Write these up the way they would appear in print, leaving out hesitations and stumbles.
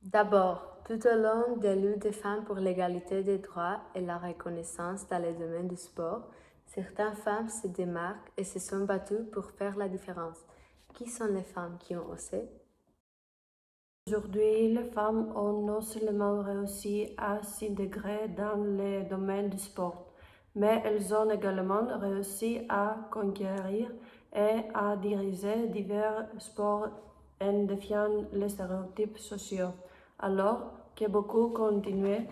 D'abord, tout au long des luttes des femmes pour l'égalité des droits et la reconnaissance dans le domaine du sport, certaines femmes se démarquent et se sont battues pour faire la différence. Qui sont les femmes qui ont osé? Aujourd'hui, les femmes ont non seulement réussi à s'intégrer dans le domaine du sport, mais elles ont également réussi à conquérir et à diriger divers sports en défiant les stéréotypes sociaux, alors que beaucoup continuent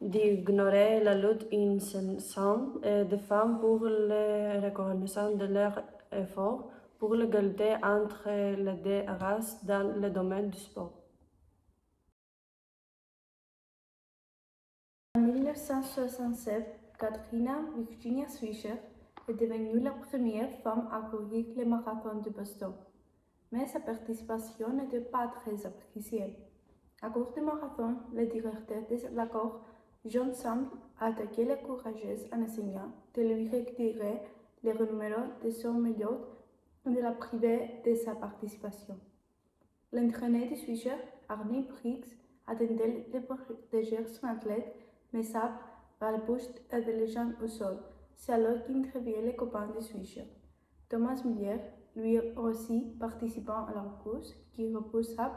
d'ignorer la lutte incessante des femmes pour la reconnaissance de leurs efforts pour l'égalité entre les deux races dans le domaine du sport. En 1967, Katrina Virginia Swisher est devenue la première femme à courir le marathon de Boston. Mais sa participation n'était pas très appréciée. À cause du marathon, le directeur de l'accord, John Sample, a attaqué la courageuse en essayant de lui retirer le numéro de son maillot et de la priver de sa participation. L'entraîneur de Swisher, Arnie Briggs, a tenté de protéger son athlète, mais Sapp va le buste et de les jambes au sol. C'est alors qu'intervient le copain de Swisher, Thomas Miller, lui aussi participant à la course, qui repousse Sapp,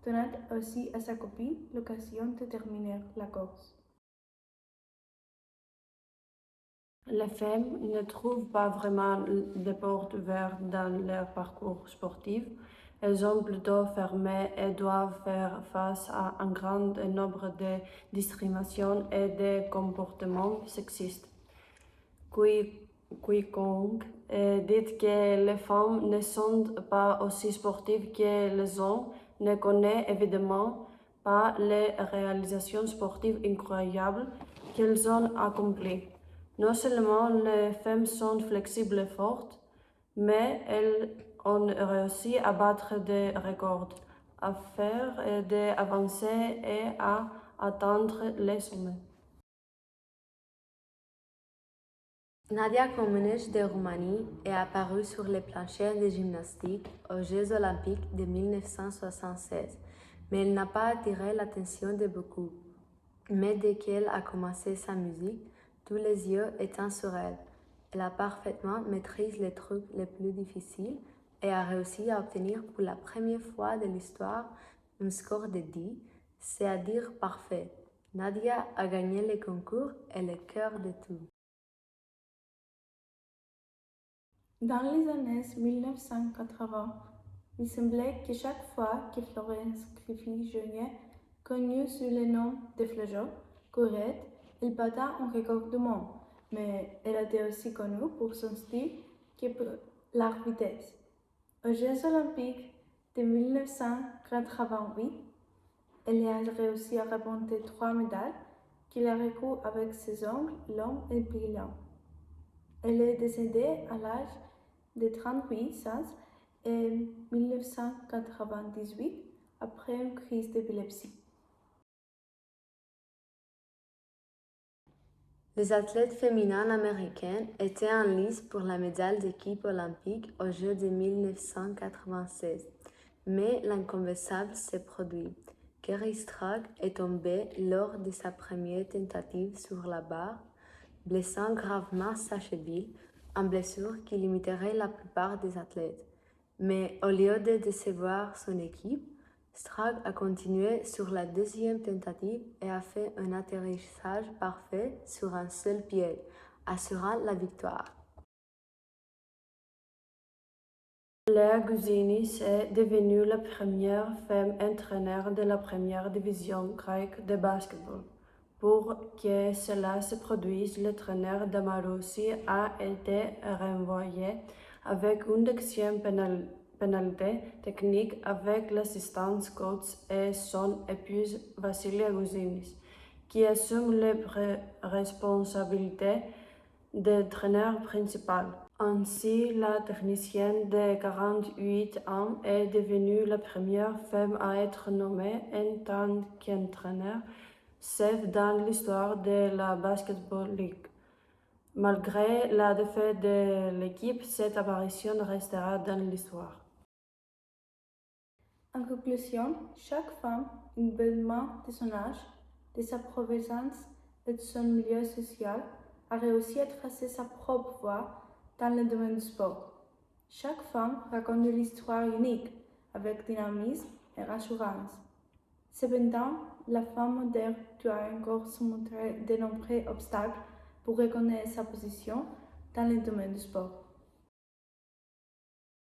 donnant aussi à sa copine l'occasion de terminer la course. Les femmes ne trouvent pas vraiment de portes ouvertes dans leur parcours sportif. Elles ont plutôt fermé et doivent faire face à un grand nombre de discriminations et de comportements sexistes. Quiconque dit que les femmes ne sont pas aussi sportives que les hommes ne connaît évidemment pas les réalisations sportives incroyables qu'elles ont accomplies. Non seulement les femmes sont flexibles et fortes, mais elles ont réussi à battre des records, à faire des avancées et à atteindre les sommets. Nadia Comaneci de Roumanie est apparue sur les planchers de gymnastique aux Jeux olympiques de 1976, mais elle n'a pas attiré l'attention de beaucoup. Mais dès qu'elle a commencé sa musique, tous les yeux étaient sur elle. Elle a parfaitement maîtrisé les trucs les plus difficiles et a réussi à obtenir pour la première fois de l'histoire un score de 10, c'est-à-dire parfait. Nadia a gagné le concours et le cœur de tout. Dans les années 1980, il semblait que chaque fois que Florence Griffith Jr., connue sous le nom de Flageot, courait, elle battait un record du monde, mais elle était aussi connue pour son style que pour la vitesse. Aux Jeux olympiques de 1988, elle a réussi à remporter 3 médailles qu'il a recouvert avec ses ongles longs et brillants. Elle est décédée à l'âge de 38 ans en 1998 après une crise d'épilepsie. Les athlètes féminines américaines étaient en lice pour la médaille d'équipe olympique aux Jeux de 1996, mais l'inconversable s'est produit. Kerri Strug est tombée lors de sa première tentative sur la barre, blessant gravement sa cheville, une blessure qui limiterait la plupart des athlètes. Mais au lieu de décevoir son équipe, Strug a continué sur la deuxième tentative et a fait un atterrissage parfait sur un seul pied, assurant la victoire. Léa Gouzinis est devenue la première femme entraîneur de la première division grecque de basketball. Pour que cela se produise, l'entraîneur Damaroussi a été renvoyé avec une deuxième pénalité technique avec l'assistance coach et son épouse Vassilia Gouzinis, qui assume les responsabilités d'entraîneur principal. Ainsi, la technicienne de 48 ans est devenue la première femme à être nommée en tant qu'entraîneur chef dans l'histoire de la Basketball League. Malgré la défaite de l'équipe, cette apparition restera dans l'histoire. En conclusion, chaque femme, indépendamment de son âge, de sa provenance et de son milieu social, a réussi à tracer sa propre voie dans le domaine du sport. Chaque femme raconte une histoire unique, avec dynamisme et rassurance. Cependant, la femme moderne doit encore surmonter de nombreux obstacles pour reconnaître sa position dans le domaine du sport.